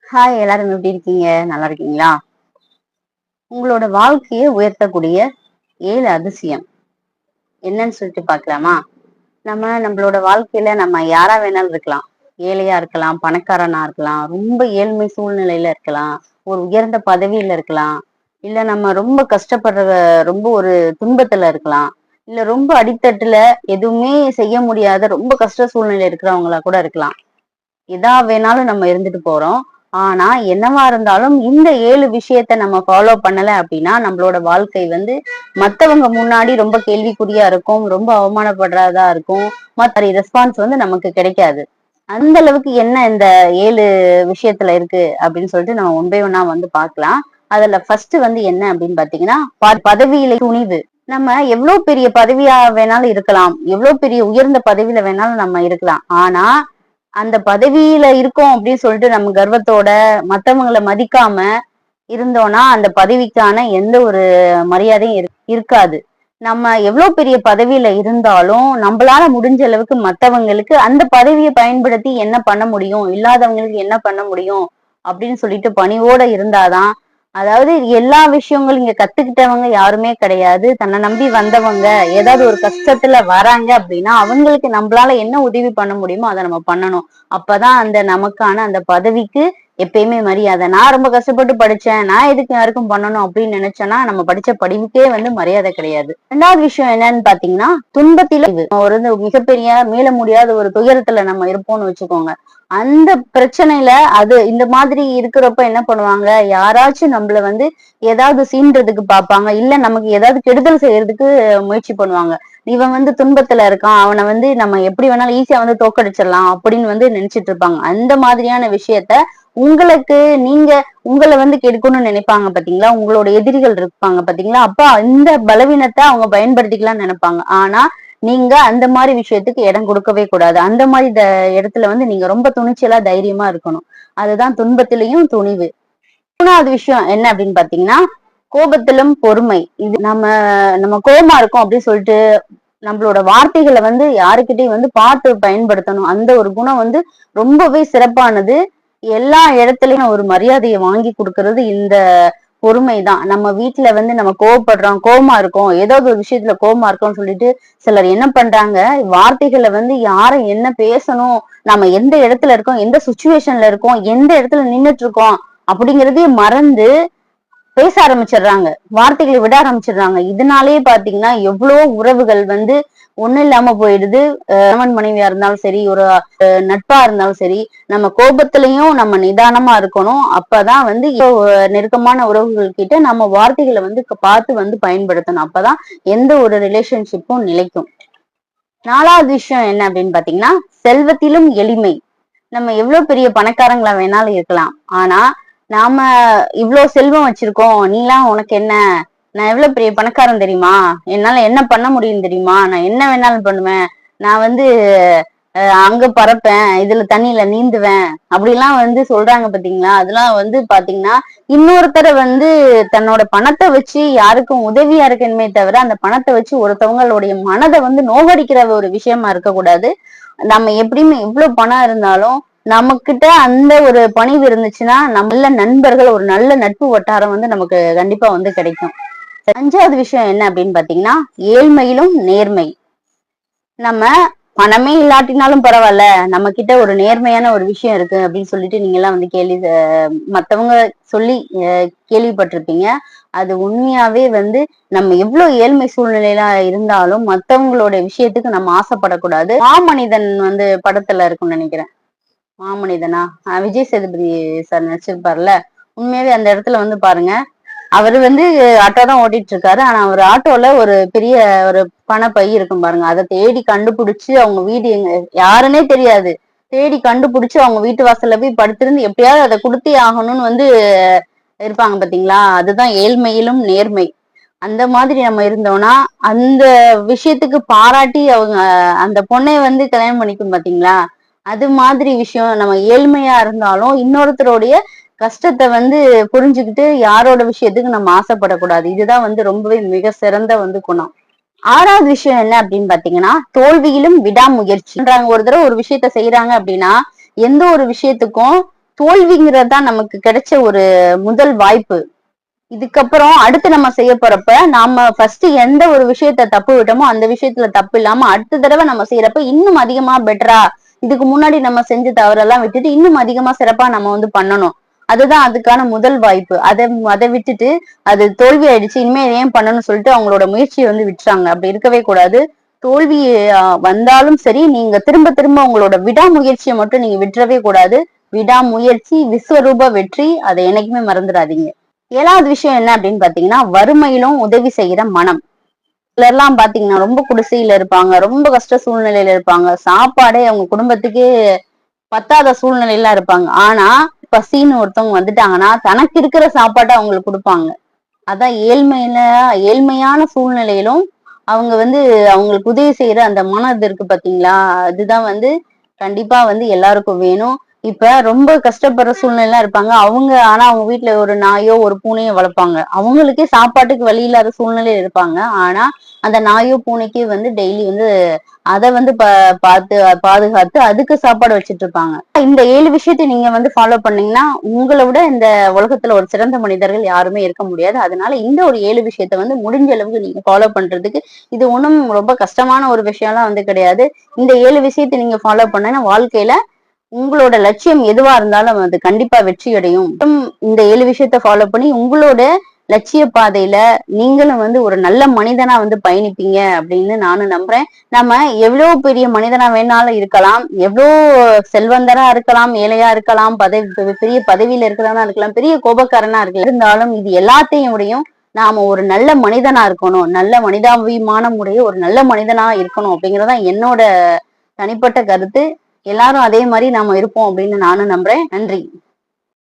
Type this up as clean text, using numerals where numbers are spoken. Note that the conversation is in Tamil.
ஹாய், எல்லாரும் எப்படி இருக்கீங்க? நல்லா இருக்கீங்களா? உங்களோட வாழ்க்கையை உயர்த்தக்கூடிய 7 அதிசயம் என்னன்னு சொல்லிட்டு பார்க்கலாமா? நம்மளோட வாழ்க்கையில நம்ம யாரா வேணாலும் இருக்கலாம். ஏழையா இருக்கலாம், பணக்காரனா இருக்கலாம், ரொம்ப ஏழ்மை சூழ்நிலையில இருக்கலாம், ஒரு உயர்ந்த பதவியில இருக்கலாம், இல்ல நம்ம ரொம்ப கஷ்டப்படுற ரொம்ப ஒரு துன்பத்துல இருக்கலாம், இல்ல ரொம்ப அடித்தட்டுல எதுவுமே செய்ய முடியாத ரொம்ப கஷ்ட சூழ்நிலை இருக்கிறவங்களா கூட இருக்கலாம். எதா வேணாலும் நம்ம இருந்துட்டு போறோம். ஆனா, என்னவா இருந்தாலும் இந்த 7 விஷயத்த நம்ம ஃபாலோ பண்ணல அப்டின்னா, நம்மளோட வாழ்க்கை வந்து மத்தவங்க முன்னாடி ரொம்ப கேள்விக்குறியா இருக்கும். ரொம்ப அவமானப்படுறதா இருக்கும். ரெஸ்பான்ஸ் வந்து நமக்கு கிடைக்காது. அந்த அளவுக்கு என்ன இந்த 7 விஷயத்துல இருக்கு அப்டின்னு சொல்லிட்டு நம்ம ஒன் பை ஒன்னா வந்து பார்க்கலாம். அதுல ஃபர்ஸ்ட் வந்து என்ன அப்டின்னு பார்த்தீங்கன்னா, பதவியிலே துணிவு. நம்ம எவ்ளோ பெரிய பதவியா வேணாலும் இருக்கலாம். எவ்ளோ பெரிய உயர்ந்த பதவியில வேணாலும் நம்ம இருக்கலாம். ஆனா, அந்த பதவியில இருக்கோம் அப்படின்னு சொல்லிட்டு நம்ம கர்வத்தோட மத்தவங்கள மதிக்காம இருந்தோம்னா அந்த பதவிக்கான எந்த ஒரு மரியாதையும் இருக்காது. நம்ம எவ்வளவு பெரிய பதவியில இருந்தாலும் நம்மளால முடிஞ்ச அளவுக்கு மத்தவங்களுக்கு அந்த பதவியை பயன்படுத்தி என்ன பண்ண முடியும், இல்லாதவங்களுக்கு என்ன பண்ண முடியும் அப்படின்னு சொல்லிட்டு பணிவோட இருந்தாதான். அதாவது எல்லா விஷயங்களும் இங்க கத்துக்கிட்டவங்க யாருமே கிடையாது. தன்னை நம்பி வந்தவங்க ஏதாவது ஒரு கஷ்டத்துல வராங்க அப்படின்னா அவங்களுக்கு நம்மளால என்ன உதவி பண்ண முடியுமோ அதை நம்ம பண்ணணும். அப்பதான் அந்த நமக்கான அந்த பதவிக்கு எப்பயுமே மரியாதை. நான் ரொம்ப கஷ்டப்பட்டு படிச்சேன், நான் எதுக்கு யாருக்கும் பண்ணணும் அப்படின்னு நினைச்சேன்னா நம்ம படிச்ச படிப்புக்கே வந்து மரியாதை கிடையாது. ரெண்டாவது விஷயம் என்னன்னு பாத்தீங்கன்னா, துன்பத்தில ஒரு மிகப்பெரிய மீள முடியாத ஒரு துயரத்துல நம்ம இருப்போம்னு வச்சுக்கோங்க. அந்த பிரச்சனையில அது இந்த மாதிரி இருக்கிறப்ப என்ன பண்ணுவாங்க, யாராச்சும் நம்மள வந்து ஏதாவது சீன்றதுக்கு பார்ப்பாங்க, இல்ல நமக்கு ஏதாவது கெடுதல் செய்யறதுக்கு முயற்சி பண்ணுவாங்க. இவன் வந்து துன்பத்துல இருக்கான், அவனை வந்து நம்ம எப்படி வேணாலும் ஈஸியா வந்து தோக்கடிச்சிடலாம் அப்படின்னு வந்து நினைச்சிட்டு இருப்பாங்க. அந்த மாதிரியான விஷயத்த உங்களுக்கு நீங்க உங்களை வந்து கெடுக்கணும்னு நினைப்பாங்க பாத்தீங்களா, உங்களோட எதிரிகள் இருப்பாங்க பாத்தீங்களா, அப்ப இந்த பலவீனத்தை அவங்க பயன்படுத்திக்கலாம்னு நினைப்பாங்க. ஆனா நீங்க அந்த மாதிரி விஷயத்துக்கு இடம் கொடுக்கவே கூடாது. அந்த மாதிரி இடத்துல வந்து நீங்க ரொம்ப துணிச்சலா தைரியமா இருக்கணும். அதுதான் துன்பத்திலையும் துணிவு. மூணாவது விஷயம் என்ன அப்படின்னு பாத்தீங்கன்னா, கோபத்திலும் பொறுமை. இது நம்ம நம்ம கோபமா இருக்கோம் அப்படின்னு சொல்லிட்டு நம்மளோட வார்த்தைகளை வந்து யாருக்கிட்டையும் வந்து பார்த்து பயன்படுத்தணும். அந்த ஒரு குணம் வந்து ரொம்பவே சிறப்பானது. எல்லா இடத்துலயும் ஒரு மரியாதையை வாங்கி கொடுக்கறது இந்த பொறுமைதான். நம்ம வீட்டுல வந்து நம்ம கோவப்படுறோம், கோவமா இருக்கோம், ஏதாவது ஒரு விஷயத்துல கோவமா இருக்கோம்னு சொல்லிட்டு சிலர் என்ன பண்றாங்க, வார்த்தைகளை வந்து யாரை என்ன பேசணும், நம்ம எந்த இடத்துல இருக்கோம், எந்த சுச்சுவேஷன்ல இருக்கோம், எந்த இடத்துல நின்னுட்டு இருக்கோம் அப்படிங்கறதே மறந்து பேச ஆரம்பிச்சிடுறாங்க, வார்த்தைகளை விட ஆரம்பிச்சிடுறாங்க. இதனாலேயே பாத்தீங்கன்னா எவ்வளவோ உறவுகள் வந்து ஒண்ணு இல்லாம போயிடுது. கணவன் மனைவியா இருந்தாலும் சரி, ஒரு நட்பா இருந்தாலும் சரி, நம்ம கோபத்திலையும் நம்ம நிதானமா இருக்கணும். அப்பதான் வந்து நெருக்கமான உறவுகள் கிட்ட நம்ம வார்த்தைகளை வந்து பார்த்து வந்து பயன்படுத்தணும். அப்பதான் எந்த ஒரு ரிலேஷன்ஷிப்பும் நிலைக்கும். நாலாவது விஷயம் என்ன அப்படின்னு பாத்தீங்கன்னா, செல்வத்திலும் எளிமை. நம்ம எவ்வளவு பெரிய பணக்காரங்களா வேணாலும் இருக்கலாம். ஆனா நாம இவ்வளவு செல்வம் வச்சிருக்கோம், நீலாம் உனக்கு என்ன, நான் எவ்வளவு பெரிய பணக்காரன் தெரியுமா, என்னால என்ன பண்ண முடியும் தெரியுமா, நான் என்ன வேணாலும் பண்ணுவேன், நான் வந்து அங்க பறப்பேன், இதுல தண்ணியில நீந்துவேன் அப்படிலாம் வந்து சொல்றாங்க பாத்தீங்களா. அதெல்லாம் வந்து பாத்தீங்கன்னா இன்னொருத்தரை வந்து தன்னோட பணத்தை வச்சு யாருக்கும் உதவியா இருக்கணுமே தவிர அந்த பணத்தை வச்சு ஒருத்தவங்களுடைய மனதை வந்து நோகடிக்கிற ஒரு விஷயமா இருக்கக்கூடாது. நம்ம எப்படியுமே எவ்வளவு பணம் இருந்தாலும் நமக்கிட்ட அந்த ஒரு பணிவு இருந்துச்சுன்னா நல்ல நண்பர்கள், ஒரு நல்ல நட்பு வட்டாரம் வந்து நமக்கு கண்டிப்பா வந்து கிடைக்கும். அஞ்சாவது விஷயம் என்ன அப்படின்னு பாத்தீங்கன்னா, ஏழ்மையிலும் நேர்மை. நம்ம பணமே இல்லாட்டினாலும் பரவாயில்ல, நம்ம கிட்ட ஒரு நேர்மையான ஒரு விஷயம் இருக்கு அப்படின்னு சொல்லிட்டு நீங்க எல்லாம் வந்து மத்தவங்க சொல்லி கேள்விப்பட்டிருப்பீங்க. அது உண்மையாவே வந்து நம்ம எவ்வளவு ஏழ்மை சூழ்நிலையில இருந்தாலும் மத்தவங்களோட விஷயத்துக்கு நம்ம ஆசைப்படக்கூடாது. மாமனிதன் வந்து படத்துல இருக்கும்னு நினைக்கிறேன். மாமனிதனா விஜய் சேதுபதி சார் நடிச்சிருப்பார்ல. உண்மையாவே அந்த இடத்துல வந்து பாருங்க, அவரு வந்து ஆட்டோ தான் ஓட்டிட்டு இருக்காரு. ஆனா அவர் ஆட்டோல ஒரு பெரிய ஒரு பணப்பை இருக்கும் பாருங்க, அதை தேடி கண்டுபிடிச்சு அவங்க வீடு எங்க யாருன்னே தெரியாது, தேடி கண்டுபிடிச்சு அவங்க வீட்டு வாசல்ல போய் படுத்திருந்து எப்படியாவது அதை கொடுத்தே ஆகணும்னு வந்து இருப்பாங்க பாத்தீங்களா. அதுதான் ஏழ்மையிலும் நேர்மை. அந்த மாதிரி நம்ம இருந்தோம்னா அந்த விஷயத்துக்கு பாராட்டி அவங்க அந்த பொண்ணை வந்து கல்யாணம் பண்ணிக்கும் பாத்தீங்களா. அது மாதிரி விஷயம் நம்ம ஏழ்மையா இருந்தாலும் இன்னொருத்தருடைய கஷ்டத்தை வந்து புரிஞ்சுக்கிட்டு யாரோட விஷயத்துக்கு நம்ம ஆசைப்படக்கூடாது. இதுதான் வந்து ரொம்பவே மிக சிறந்த வந்து குணம். ஆறாவது விஷயம் என்ன அப்படின்னு பாத்தீங்கன்னா, தோல்வியிலும் விடாமுயற்சி. ஒரு தடவை ஒரு விஷயத்த செய்யறாங்க அப்படின்னா எந்த ஒரு விஷயத்துக்கும் தோல்விங்கிறது தான் நமக்கு கிடைச்ச ஒரு முதல் வாய்ப்பு. இதுக்கப்புறம் அடுத்து நம்ம செய்ய போறப்ப நாம ஃபர்ஸ்ட் எந்த ஒரு விஷயத்த தப்பு விட்டோமோ அந்த விஷயத்துல தப்பு இல்லாம அடுத்த தடவை நம்ம செய்யறப்ப இன்னும் அதிகமா பெட்டரா, இதுக்கு முன்னாடி நம்ம செஞ்ச தவறெல்லாம் விட்டுட்டு இன்னும் அதிகமா சிறப்பா நம்ம பண்ணணும். அதுதான் அதுக்கான முதல் வாய்ப்பு. அதை விட்டுட்டு அது தோல்வி ஆயிடுச்சு இனிமே ஏன் பண்ணணும்னு சொல்லிட்டு அவங்களோட முயற்சியை விட்டுறாங்க. அப்படி இருக்கவே கூடாது. தோல்வி வந்தாலும் சரி, நீங்க திரும்ப திரும்ப உங்களோட விடாமுயற்சியை மட்டும் நீங்க விட்டுறவே கூடாது. விடாமுயற்சி விஸ்வரூப வெற்றி, அதை என்னைக்குமே மறந்துடாதீங்க. 7வது விஷயம் என்ன அப்படின்னு பாத்தீங்கன்னா, வறுமையிலும் உதவி செய்யற மனம். சிலர்லாம் பாத்தீங்கன்னா ரொம்ப குடிசையில இருப்பாங்க, ரொம்ப கஷ்ட சூழ்நிலையில இருப்பாங்க, சாப்பாடே அவங்க குடும்பத்துக்கே பத்தாத சூழ்நிலையில இருப்பாங்க. ஆனா பசின்னு ஒருத்தவங்க வந்துட்டாங்கன்னா தனக்கு இருக்கிற சாப்பாட்டை அவங்களுக்கு கொடுப்பாங்க. அதான் ஏழ்மையான சூழ்நிலையிலும் அவங்க அவங்களுக்கு உதவி செய்யற அந்த மனம் இருக்கு பாத்தீங்களா, அதுதான் கண்டிப்பா எல்லாருக்கும் வேணும். இப்ப ரொம்ப கஷ்டப்படுற சூழ்நிலை இருப்பாங்க அவங்க. ஆனா அவங்க வீட்டுல ஒரு நாயோ ஒரு பூனையோ வளர்ப்பாங்க. அவங்களுக்கே சாப்பாட்டுக்கு வழி இல்லாத சூழ்நிலையில இருப்பாங்க. ஆனா அந்த நாயோ பூனைக்கு டெய்லி அதை பார்த்து பாதுகாத்து அதுக்கு சாப்பாடு வச்சிட்டு இருப்பாங்க. இந்த 7 விஷயத்தை நீங்க ஃபாலோ பண்ணீங்கன்னா உங்களை விட இந்த உலகத்துல ஒரு சிறந்த மனிதர்கள் யாருமே இருக்க முடியாது. அதனால இந்த ஒரு 7 விஷயத்த முடிஞ்ச அளவுக்கு நீங்க ஃபாலோ பண்றதுக்கு, இது ஒண்ணும் ரொம்ப கஷ்டமான ஒரு விஷயம்லாம் கிடையாது. இந்த 7 விஷயத்தை நீங்க ஃபாலோ பண்ணா வாழ்க்கையில உங்களோட லட்சியம் எதுவா இருந்தாலும் அது கண்டிப்பா வெற்றி அடையும். இந்த 7 விஷயத்த ஃபாலோ பண்ணி உங்களோட லட்சிய பாதையில நீங்களும் ஒரு நல்ல மனிதனா பயணிப்பீங்க அப்படின்னு நானும் நம்புறேன். நம்ம எவ்வளவு பெரிய மனிதனா வேணாலும் இருக்கலாம், எவ்வளவு செல்வந்தரா இருக்கலாம், ஏழையா இருக்கலாம், பெரிய பதவியில இருக்கிறவனா இருக்கலாம், பெரிய கோபக்காரனா இருக்கலாம். இருந்தாலும் இது எல்லாத்தையும் விடையும் நாம ஒரு நல்ல மனிதனா இருக்கணும், நல்ல மனிதாபிமானம் உடைய ஒரு நல்ல மனிதனா இருக்கணும் அப்படிங்கறதான் என்னோட தனிப்பட்ட கருத்து. எல்லாரும் அதே மாதிரி நாம இருப்போம் அப்படின்னு நானும் நம்புறேன். நன்றி.